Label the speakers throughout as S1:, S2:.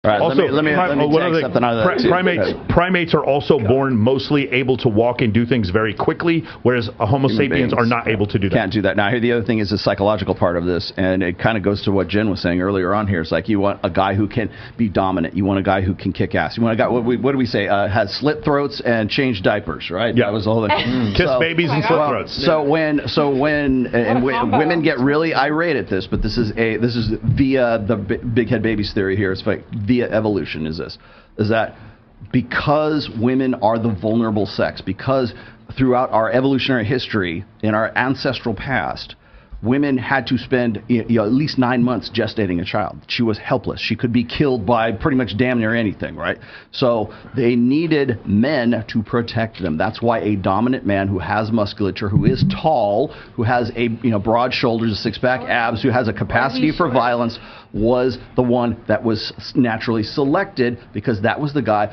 S1: right,
S2: also,
S1: let me take something out of that
S2: primates are also born mostly able to walk and do things very quickly, whereas Homo sapiens are not able to do that.
S1: Can't do that. Now, here the other thing is the psychological part of this, and it kind of goes to what Jen was saying earlier on here. It's like you want a guy who can be dominant. You want a guy who can kick ass. You want a guy, what do we say, has slit throats and change diapers, right?
S2: Yeah.
S1: That was the whole thing.
S2: Kiss babies and slit throats.
S1: So when women get really irate at this, but this is via the big head babies theory here. It's like via evolution is that because women are the vulnerable sex, because throughout our evolutionary history, in our ancestral past, women had to spend at least 9 months gestating a child. She was helpless. She could be killed by pretty much damn near anything, right? So they needed men to protect them. That's why a dominant man who has musculature, who is tall, who has a broad shoulders, a six-pack abs, who has a capacity for violence, was the one that was naturally selected, because that was the guy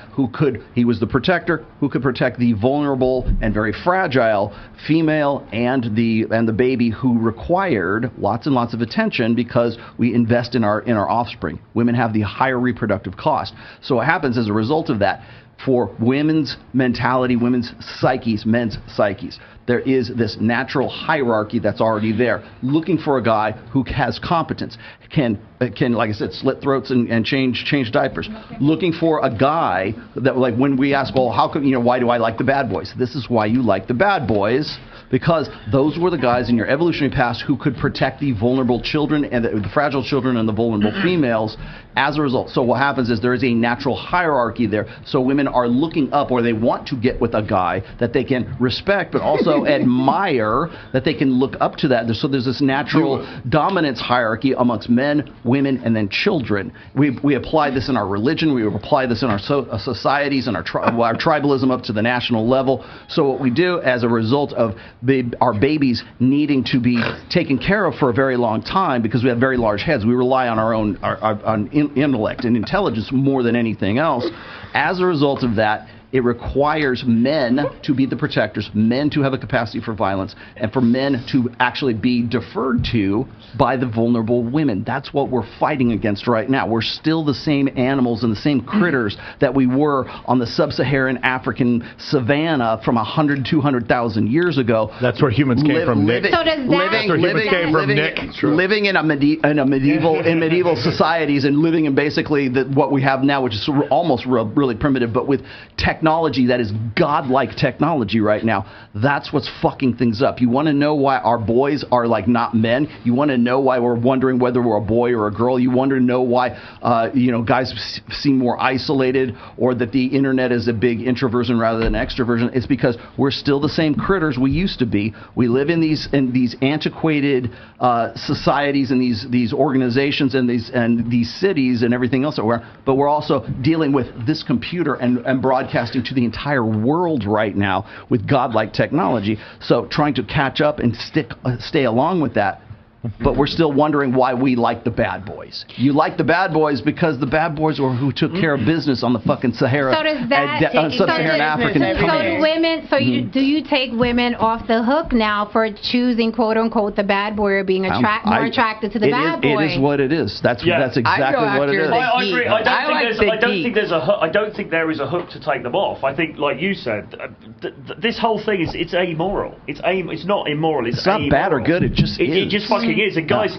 S1: he was the protector who could protect the vulnerable and very fragile female and the baby, who required lots and lots of attention because we invest in our offspring. Women have the higher reproductive cost. So what happens as a result of that, for women's mentality, women's psyches, men's psyches, there is this natural hierarchy that's already there, looking for a guy who has competence, can like I said, slit throats and change diapers, looking for a guy that, like when we ask, well, how come, why do I like the bad boys? This is why you like the bad boys, because those were the guys in your evolutionary past who could protect the vulnerable children and the fragile children and the vulnerable females as a result. So what happens is there is a natural hierarchy there. So women are looking up, or they want to get with a guy that they can respect, but also admire, that they can look up to that. So there's this natural dominance hierarchy amongst men, women, and then children. We apply this in our religion. We apply this in our societies and our tribalism up to the national level. So what we do as a result of our babies needing to be taken care of for a very long time, because we have very large heads, we rely on our own intellect and intelligence more than anything else. As a result of that, it requires men to be the protectors, men to have a capacity for violence, and for men to actually be deferred to by the vulnerable women. That's what we're fighting against right now. We're still the same animals and the same critters that we were on the sub-Saharan African savanna from 100, 200,000 years ago.
S2: That's where humans came from, Nick.
S3: So does that
S1: living in medieval societies, and living in basically what we have now, which is almost really primitive, but with technology that is godlike technology right now. That's what's fucking things up. You want to know why our boys are like not men? You want to know why we're wondering whether we're a boy or a girl? You want to know why guys seem more isolated, or that the internet is a big introversion rather than extroversion? It's because we're still the same critters we used to be. We live in these antiquated societies and these organizations and these cities and everything else that but we're also dealing with this computer and broadcasting to the entire world right now with godlike technology. So trying to catch up and stay along with that. But we're still wondering why we like the bad boys. You like the bad boys because the bad boys were who took care of business on the fucking Sahara.
S3: So does that
S1: sub-Saharan African.
S3: Do you take women off the hook now for choosing quote unquote the bad boy, or being more attracted to the bad boy?
S1: It is what it is. That's exactly what it is.
S4: I agree. I don't think there is a hook to take them off. I think, like you said, this whole thing it's amoral. It's not immoral. It's
S1: not bad or good. It just is.
S4: It just fucking is. And guys